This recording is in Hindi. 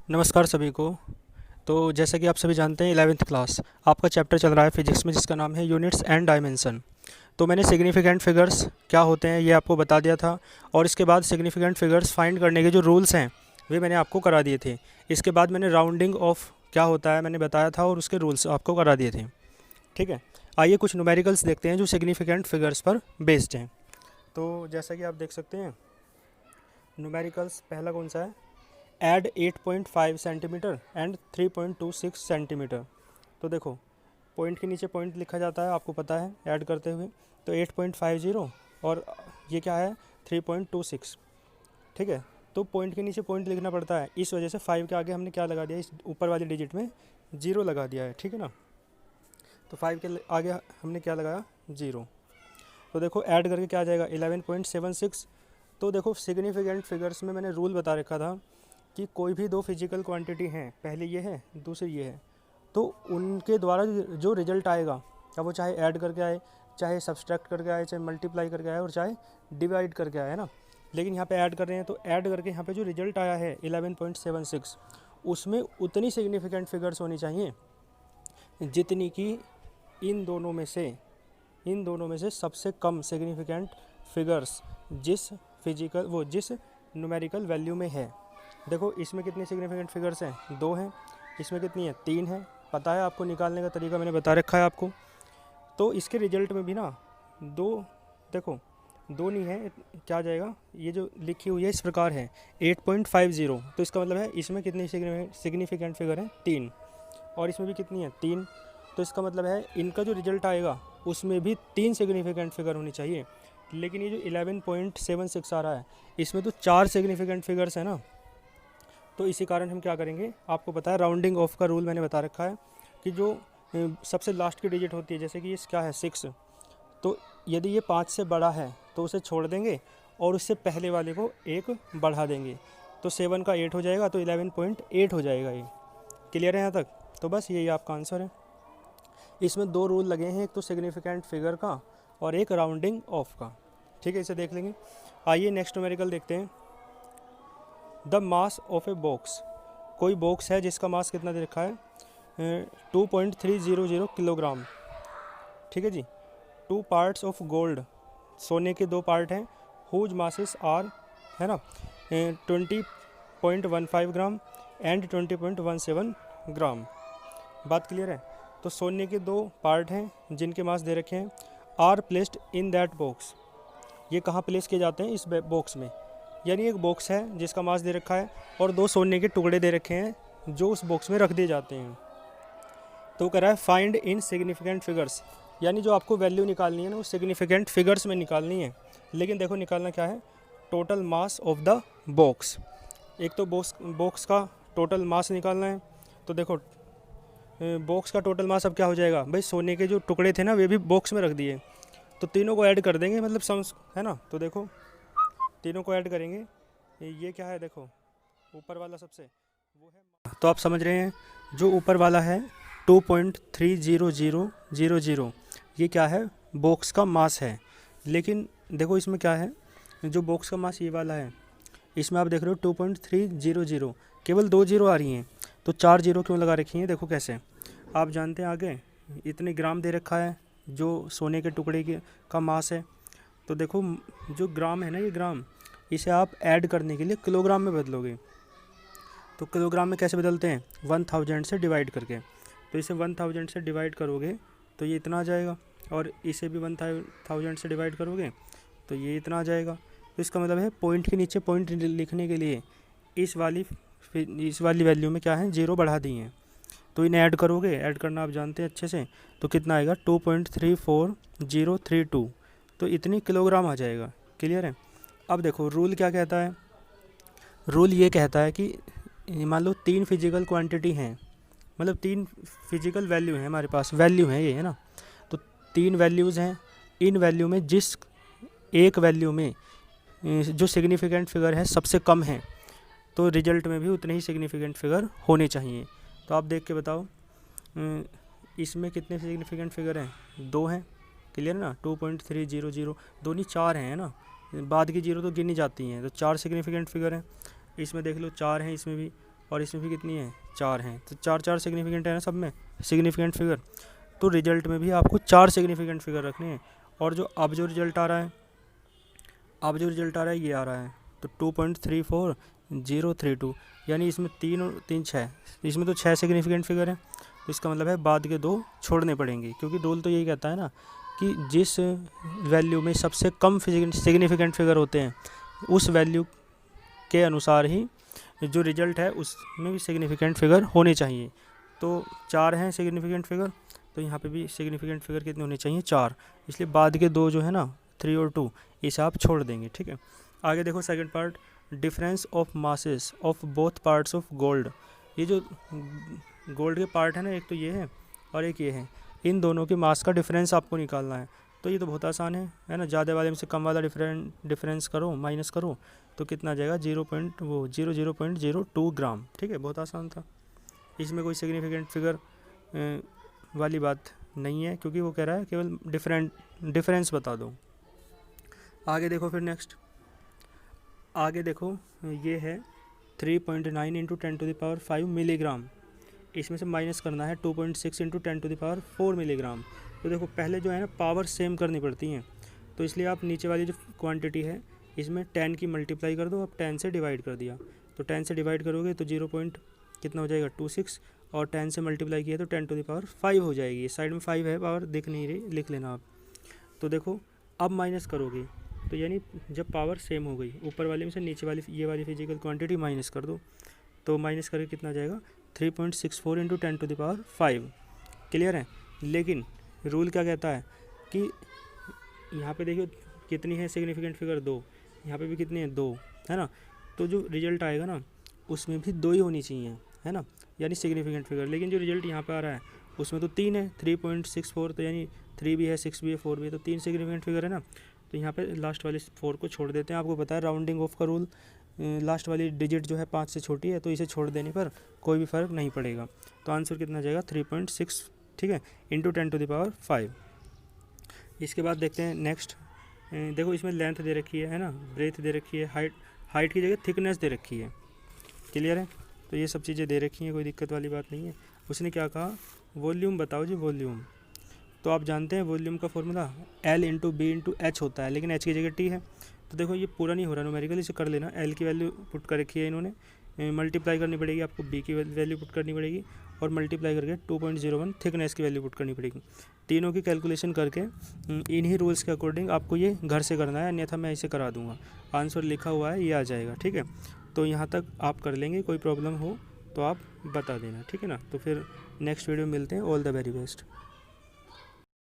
नमस्कार सभी को। तो जैसा कि आप सभी जानते हैं 11वीं क्लास आपका चैप्टर चल रहा है फिजिक्स में, जिसका नाम है यूनिट्स एंड डायमेंशन। तो मैंने सिग्निफिकेंट फिगर्स क्या होते हैं ये आपको बता दिया था, और इसके बाद सिग्निफिकेंट फिगर्स फाइंड करने के जो रूल्स हैं वे मैंने आपको करा दिए थे। इसके बाद मैंने राउंडिंग ऑफ क्या होता है मैंने बताया था, और उसके रूल्स आपको करा दिए थे। ठीक है, आइए कुछ न्यूमेरिकल्स देखते हैं जो सिग्निफिकेंट फिगर्स पर बेस्ड हैं। तो जैसा कि आप देख सकते हैं न्यूमेरिकल्स पहला कौन सा है, ऐड 8.5 सेंटीमीटर एंड 3.26 सेंटीमीटर। तो देखो पॉइंट के नीचे पॉइंट लिखा जाता है, आपको पता है ऐड करते हुए। तो 8.50 और ये क्या है 3.26। ठीक है, तो पॉइंट के नीचे पॉइंट लिखना पड़ता है, इस वजह से 5 के आगे हमने क्या लगा दिया, इस ऊपर वाली डिजिट में 0 लगा दिया है। ठीक है ना, तो 5 के आगे हमने क्या लगाया 0। तो देखो ऐड करके क्या आ जाएगा 11.76। तो देखो सिग्निफिकेंट फिगर्स में मैंने रूल बता रखा था कि कोई भी दो फिजिकल क्वांटिटी हैं, पहले ये है दूसरी ये है, तो उनके द्वारा जो रिजल्ट आएगा, अब वो चाहे ऐड करके आए, चाहे सब्सट्रैक्ट करके आए, चाहे मल्टीप्लाई करके आए, और चाहे डिवाइड करके आए, है ना। लेकिन यहाँ पे ऐड कर रहे हैं, तो ऐड करके यहाँ पे जो रिजल्ट आया है 11.76, उसमें उतनी सिग्निफिकेंट फिगर्स होनी चाहिए जितनी कि इन दोनों में से सबसे कम सिग्निफिकेंट फिगर्स जिस न्यूमेरिकल वैल्यू में है। देखो इसमें कितनी सिग्निफिकेंट फिगर्स हैं, 2 हैं। इसमें कितनी है, 3 है। पता है आपको, निकालने का तरीका मैंने बता रखा है आपको। तो इसके रिजल्ट में भी ना 2, देखो 2 नहीं है, क्या आ जाएगा, ये जो लिखी हुई है इस प्रकार है 8.50। तो इसका मतलब है इसमें कितनी सिग्निफिकेंट फिगर है 3, और इसमें भी कितनी है 3। तो इसका मतलब है इनका जो रिजल्ट आएगा उसमें भी 3 सिग्निफिकेंट फिगर होनी चाहिए। लेकिन ये जो 11.76 आ रहा है, इसमें तो 4 सिग्निफिकेंट फिगर्स है ना। तो इसी कारण हम क्या करेंगे, आपको पता है राउंडिंग ऑफ का रूल मैंने बता रखा है कि जो सबसे लास्ट की डिजिट होती है, जैसे कि ये क्या है 6, तो यदि ये 5 से बड़ा है तो उसे छोड़ देंगे और उससे पहले वाले को 1 बढ़ा देंगे। तो 7 का 8 हो जाएगा, तो 11.8 हो जाएगा। ये क्लियर है यहाँ तक? तो बस यही आपका आंसर है। इसमें 2 रूल लगे हैं, एक तो सिग्निफिकेंट फिगर का और एक राउंडिंग ऑफ का। ठीक है, इसे देख लेंगे। आइए नेक्स्ट न्यूमेरिकल देखते हैं। The mass of a box, कोई बॉक्स है जिसका मास कितना दे रखा है 2.300 किलोग्राम। ठीक है जी। 2 पार्ट्स ऑफ गोल्ड, सोने के 2 पार्ट हैं, हुज मासेस आर, है ना 20.15 ग्राम एंड 20.17 ग्राम। बात क्लियर है? तो सोने के 2 पार्ट हैं जिनके मास दे रखे हैं, are placed in that box. ये कहाँ प्लेस किए जाते हैं, इस बॉक्स में। यानी एक बॉक्स है जिसका मास दे रखा है और 2 सोने के टुकड़े दे रखे हैं जो उस बॉक्स में रख दिए जाते हैं। तो कह रहा है फाइंड इन सिग्निफिकेंट फिगर्स, यानी जो आपको वैल्यू निकालनी है ना वो सिग्निफिकेंट फिगर्स में निकालनी है। लेकिन देखो निकालना क्या है, total mass of the box. एक तो बॉक्स का टोटल मास निकालना है। तो देखो बॉक्स का टोटल मास अब क्या हो जाएगा भाई, सोने के जो टुकड़े थे ना वे भी बॉक्स में रख दिए, तो तीनों को ऐड कर देंगे, मतलब सम्स, है ना। तो देखो तीनों को ऐड करेंगे, ये क्या है, देखो ऊपर वाला सबसे वो है, तो आप समझ रहे हैं जो ऊपर वाला है 2.30000, ये क्या है, बॉक्स का मास है। लेकिन देखो इसमें क्या है, जो बॉक्स का मास ये वाला है, इसमें आप देख रहे हो 2.300, केवल 2 जीरो आ रही हैं, तो 4 जीरो क्यों लगा रखी हैं, देखो कैसे। आप जानते हैं आगे इतने ग्राम दे रखा है जो सोने के टुकड़े के का मास है। तो देखो जो ग्राम है ना, ये ग्राम, इसे आप ऐड करने के लिए किलोग्राम में बदलोगे। तो किलोग्राम में कैसे बदलते हैं, 1000 से डिवाइड करके। तो इसे 1000 से डिवाइड करोगे तो ये इतना आ जाएगा, और इसे भी 1000 से डिवाइड करोगे तो ये इतना आ जाएगा। तो इसका मतलब है पॉइंट के नीचे पॉइंट लिखने के लिए इस वाली वैल्यू में क्या है, 0 बढ़ा दी हैं। तो इन्हें ऐड करोगे, ऐड करना आप जानते हैं अच्छे से, तो कितना आएगा 2.34032, तो इतनी किलोग्राम आ जाएगा। क्लियर है? अब देखो रूल क्या कहता है, रूल ये कहता है कि मान लो 3 फिजिकल क्वांटिटी हैं, मतलब 3 फिजिकल वैल्यू हैं हमारे पास, वैल्यू हैं ये, है ना। तो 3 वैल्यूज़ हैं, इन वैल्यू में जिस एक वैल्यू में जो सिग्निफिकेंट फिगर है सबसे कम है, तो रिजल्ट में भी उतने ही सिग्निफिकेंट फिगर होने चाहिए। तो आप देख के बताओ इसमें कितने सिग्निफिकेंट फिगर हैं, 2 हैं। क्लियर ना, 2.300, 2 नहीं 4 हैं, है ना, बाद की जीरो तो गिनी जाती हैं, तो 4 सिग्निफिकेंट फिगर हैं। इसमें देख लो 4 हैं, इसमें भी और इसमें भी कितनी है, 4 हैं। तो 4 4 सिग्निफिकेंट है ना सब में सिग्निफिकेंट फिगर। तो रिजल्ट में भी आपको 4 सिग्निफिकेंट फिगर रखने हैं। और जो अब जो रिजल्ट आ रहा है, ये आ रहा है तो 2.34032, यानी इसमें 3 और 3 6, इसमें तो 6 सिग्निफिकेंट फिगर हैं। तो इसका मतलब है बाद के 2 छोड़ने पड़ेंगे, क्योंकि रूल तो यही कहता है ना कि जिस वैल्यू में सबसे कम सिग्निफिकेंट फिगर होते हैं उस वैल्यू के अनुसार ही जो रिजल्ट है उसमें भी सिग्निफिकेंट फिगर होने चाहिए। तो 4 हैं सिग्निफिकेंट फिगर, तो यहाँ पे भी सिग्निफिकेंट फिगर कितने होने चाहिए, 4। इसलिए बाद के 2 जो है ना 3 और 2 इसे आप छोड़ देंगे, ठीक है। आगे देखो second part, difference of masses of both parts of gold. ये जो गोल्ड के पार्ट है ना, एक तो ये है और एक ये है, इन दोनों के मास का डिफरेंस आपको निकालना है। तो ये तो बहुत आसान है ना, ज़्यादा वाले में से कम वाला डिफरेंस करो, माइनस करो, तो कितना आ जाएगा 0.02 ग्राम, ठीक है। बहुत आसान था, इसमें कोई सिग्निफिकेंट फिगर वाली बात नहीं है, क्योंकि वो कह रहा है केवल डिफरेंस बता दो। आगे देखो फिर नेक्स्ट, आगे देखो ये है 3.9 इंटू 10⁵ मिलीग्राम। इसमें से माइनस करना है 2.6 इंटू 10⁴ मिलीग्राम। तो देखो पहले जो है ना पावर सेम करनी पड़ती हैं, तो इसलिए आप नीचे वाली जो क्वांटिटी है इसमें 10 की मल्टीप्लाई कर दो। अब 10 से डिवाइड कर दिया, तो 10 से डिवाइड करोगे तो 0. कितना हो जाएगा 26, और 10 से मल्टीप्लाई किया तो 10⁵ हो जाएगी। साइड में 5 है, पावर दिख नहीं रही, लिख लेना आप। तो देखो अब माइनस करोगे तो यानी जब पावर सेम हो गई, ऊपर वाले में से नीचे वाली ये वाली फिजिकल क्वांटिटी माइनस कर दो, तो माइनस करके कितना जाएगा 3.64 इंटू 10⁵। क्लियर है। लेकिन रूल क्या कहता है कि यहाँ पे देखिए कितनी है सिग्निफिकेंट फिगर, 2, यहाँ पे भी कितनी है 2, है ना। तो जो रिजल्ट आएगा ना उसमें भी 2 ही होनी चाहिए, है ना, यानी सिग्निफिकेंट फिगर। लेकिन जो रिजल्ट यहाँ पे आ रहा है उसमें तो 3 है, 3.64, तो यानी 3 भी है, 6 भी है, 4 भी है, तो 3 सिग्निफिकेंट फिगर है ना। तो यहाँ पे लास्ट वाले 4 को छोड़ देते हैं। आपको पता है राउंडिंग ऑफ का रूल, लास्ट वाली डिजिट जो है 5 से छोटी है, तो इसे छोड़ देने पर कोई भी फ़र्क नहीं पड़ेगा। तो आंसर कितना जाएगा 3.6, ठीक है, इंटू 10⁵। इसके बाद देखते हैं नेक्स्ट। देखो इसमें लेंथ दे रखी है ना, ब्रेथ दे रखी है, हाइट की जगह थिकनेस दे रखी है। क्लियर है। तो ये सब चीज़ें दे रखी हैं, कोई दिक्कत वाली बात नहीं है। उसने क्या कहा, वॉल्यूम बताओ जी, वॉल्यूम। तो आप जानते हैं वॉल्यूम का formula L into B into H होता है, लेकिन H की जगह T है। तो देखो ये पूरा नहीं हो रहा न्यूमेरिकल, इसे कर लेना। L की वैल्यू पुट कर रखी है इन्होंने, मल्टीप्लाई करनी पड़ेगी आपको, B की वैल्यू पुट करनी पड़ेगी, और मल्टीप्लाई करके 2.01 थिकनेस की वैल्यू पुट करनी पड़ेगी। तीनों की कैलकुलेशन करके इन्हीं रूल्स के अकॉर्डिंग आपको ये घर से करना है, अन्यथा मैं इसे करा दूँगा। आंसर लिखा हुआ है, ये आ जाएगा, ठीक है। तो यहाँ तक आप कर लेंगे, कोई प्रॉब्लम हो तो आप बता देना, ठीक है ना। तो फिर नेक्स्ट वीडियो मिलते हैं। All the very best.